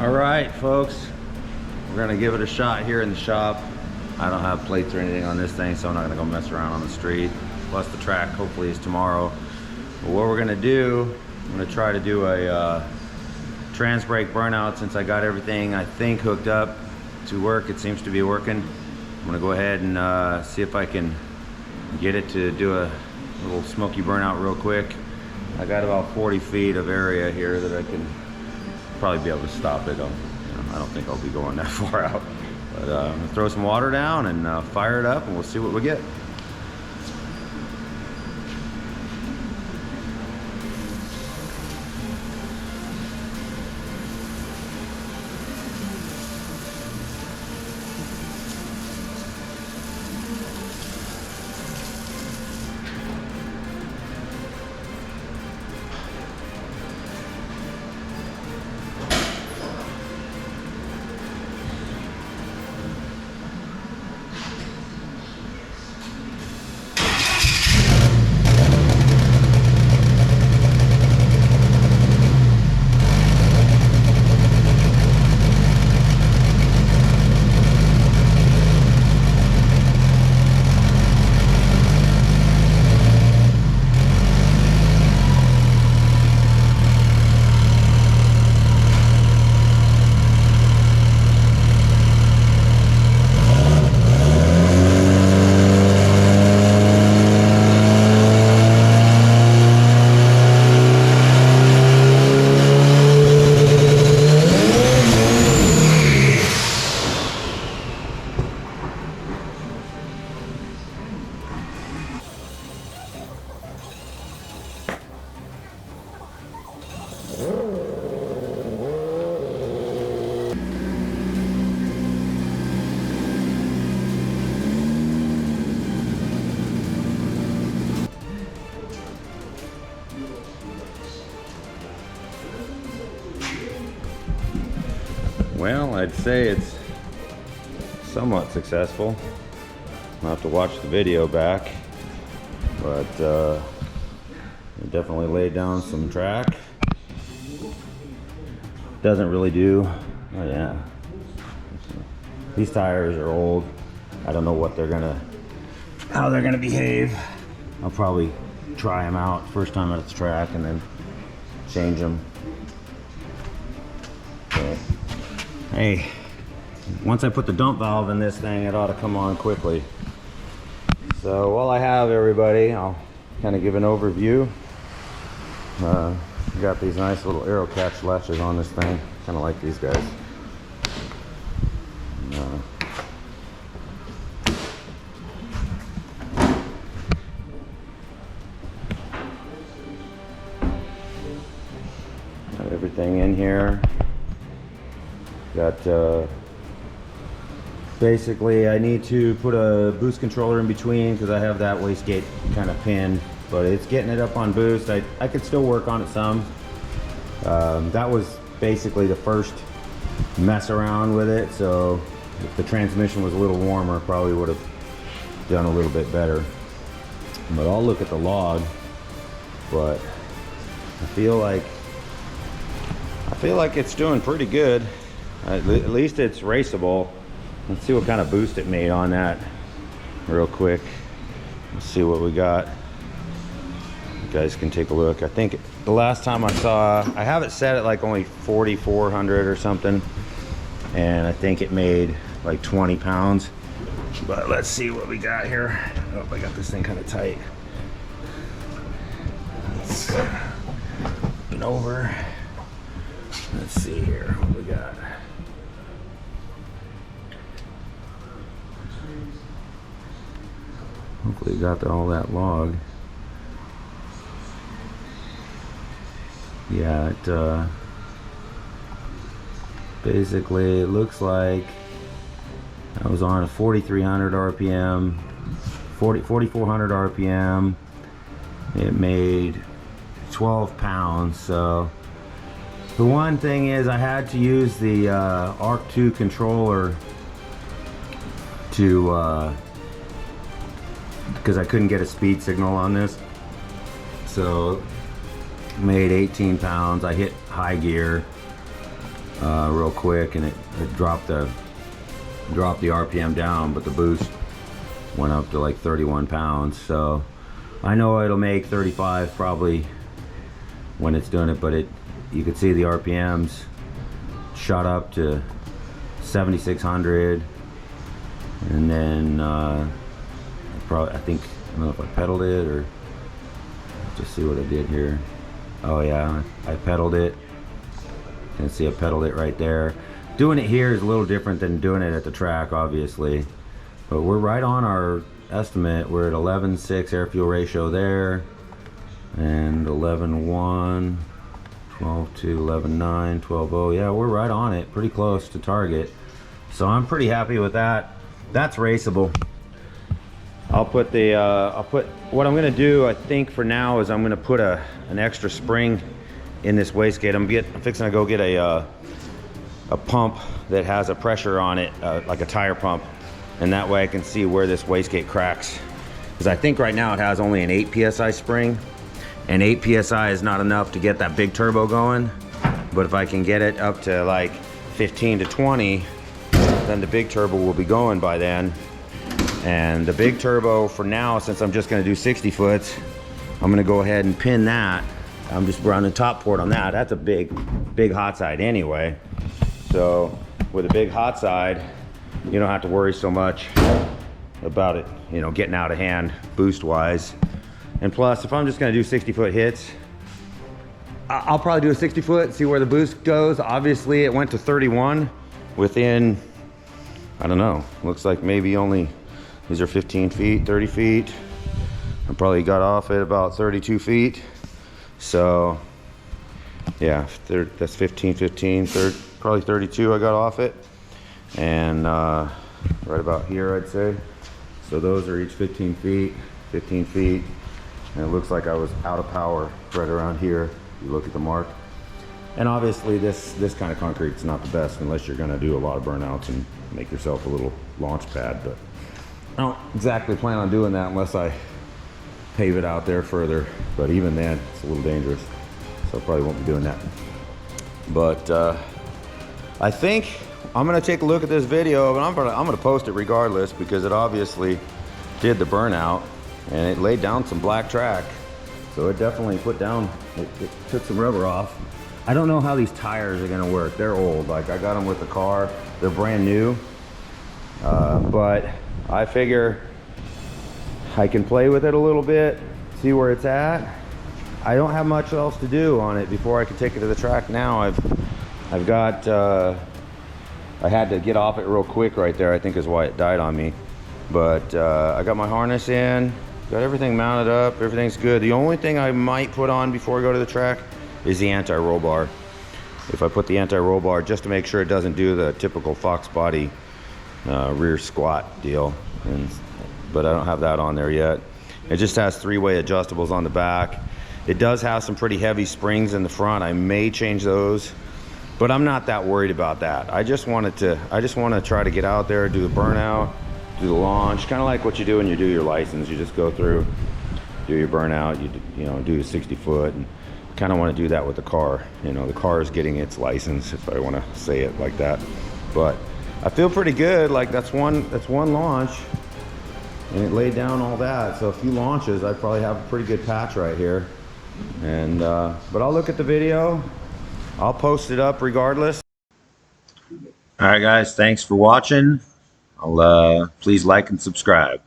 All right, folks, we're gonna give it a shot here in the shop. I don't have plates or anything on this thing, so I'm not gonna go mess around on the street. Plus the track hopefully is tomorrow. But what we're gonna do, I'm gonna try to do a transbrake burnout since I got everything I think hooked up to work. It seems to be working. I'm gonna go ahead and see if I can get it to do a little smoky burnout real quick. I got about 40 feet of area here that I can probably be able to stop it. I don't think I'll be going that far out. But I'm gonna throw some water down and fire it up and we'll see what we get. Well, I'd say it's somewhat successful. I'll have to watch the video back, but it definitely laid down some track. Doesn't really do, oh yeah. These tires are old. I don't know what how they're gonna behave. I'll probably try them out first time at the track and then change them. Okay. Hey, once I put the dump valve in this thing, it ought to come on quickly. So while I have everybody, I'll kind of give an overview. Got these nice little arrow catch latches on this thing. Kind of like these guys. Got everything in here. Got basically I need to put a boost controller in between because I have that wastegate kind of pinned, but it's getting it up on boost. I could still work on it some. That was basically the first mess around with it, so if the transmission was a little warmer, probably would have done a little bit better. But I'll look at the log, but I feel like it's doing pretty good. At least it's raceable. Let's see what kind of boost it made on that real quick. Let's see what we got. You guys can take a look. I think the last time I saw, I have it set at like only 4,400 or something, and I think it made like 20 pounds. But let's see what we got here. Oh, I got this thing kind of tight. Let's open over. Let's see here what we got. Hopefully got all that log. Yeah, it basically it looks like I was on a 4,300 RPM, 4,400 RPM. It made 12 pounds. So the one thing is I had to use the ARC2 controller to because I couldn't get a speed signal on this. So made 18 pounds. I hit high gear real quick, and it dropped the RPM down, but the boost went up to like 31 pounds. So I know it'll make 35 probably when it's doing it, but you could see the RPMs shot up to 7,600, and then I don't know if I pedaled it or just see what I did here. Oh yeah, I pedaled it. You can see I pedaled it right there. Doing it here is a little different than doing it at the track, obviously, but we're right on our estimate. We're at 11.6 air fuel ratio there, and 11.1, 12.2, 11.9, 12.0. Yeah, we're right on it, pretty close to target. So I'm pretty happy with that. That's raceable. I'll put what I'm gonna do, I think for now, is I'm gonna put an extra spring in this wastegate. I'm fixing to go get a pump that has a pressure on it, like a tire pump, and that way I can see where this wastegate cracks. Because I think right now it has only an 8 PSI spring, and 8 PSI is not enough to get that big turbo going. But if I can get it up to like 15 to 20, then the big turbo will be going by then. And the big turbo for now, since I'm just gonna do 60 foots, I'm gonna go ahead and pin that. I'm just running top port on that. That's a big hot side anyway. So with a big hot side, you don't have to worry so much about it, you know, getting out of hand boost wise. And plus, if I'm just gonna do 60 foot hits, I'll probably do a 60 foot, see where the boost goes. Obviously it went to 31 within, I don't know, looks like maybe only, these are 15 feet, 30 feet. I probably got off at about 32 feet. So yeah, that's 15, probably 32 I got off it. And right about here, I'd say. So those are each 15 feet, and it looks like I was out of power right around here. You look at the mark. And obviously this kind of concrete is not the best unless you're gonna do a lot of burnouts and make yourself a little launch pad, but I don't exactly plan on doing that unless I pave it out there further. But even then, it's a little dangerous, so I probably won't be doing that. But I think I'm gonna take a look at this video, but I'm gonna post it regardless, because it obviously did the burnout and it laid down some black track. So it definitely put down, it took some rubber off. I don't know how these tires are gonna work. They're old, like I got them with the car. They're brand new, but I figure I can play with it a little bit, see where it's at. I don't have much else to do on it before I can take it to the track now. I've got, I had to get off it real quick right there, I think is why it died on me. But I got my harness in, got everything mounted up, everything's good. The only thing I might put on before I go to the track is the anti-roll bar. If I put the anti-roll bar, just to make sure it doesn't do the typical Fox body rear squat deal. But I don't have that on there yet. It just has three-way adjustables on the back. It does have some pretty heavy springs in the front. I may change those, but I'm not that worried about that. I just want to try to get out there, do the burnout, do the launch, kind of like what you do when you do your license. You just go through, do your burnout, you know, do a 60 foot, and kind of want to do that with the car. You know, the car is getting its license, if I want to say it like that. But I feel pretty good. Like that's one launch, and it laid down all that. So a few launches, I probably have a pretty good patch right here. And but I'll look at the video. I'll post it up regardless. All right, guys, thanks for watching. Please like and subscribe.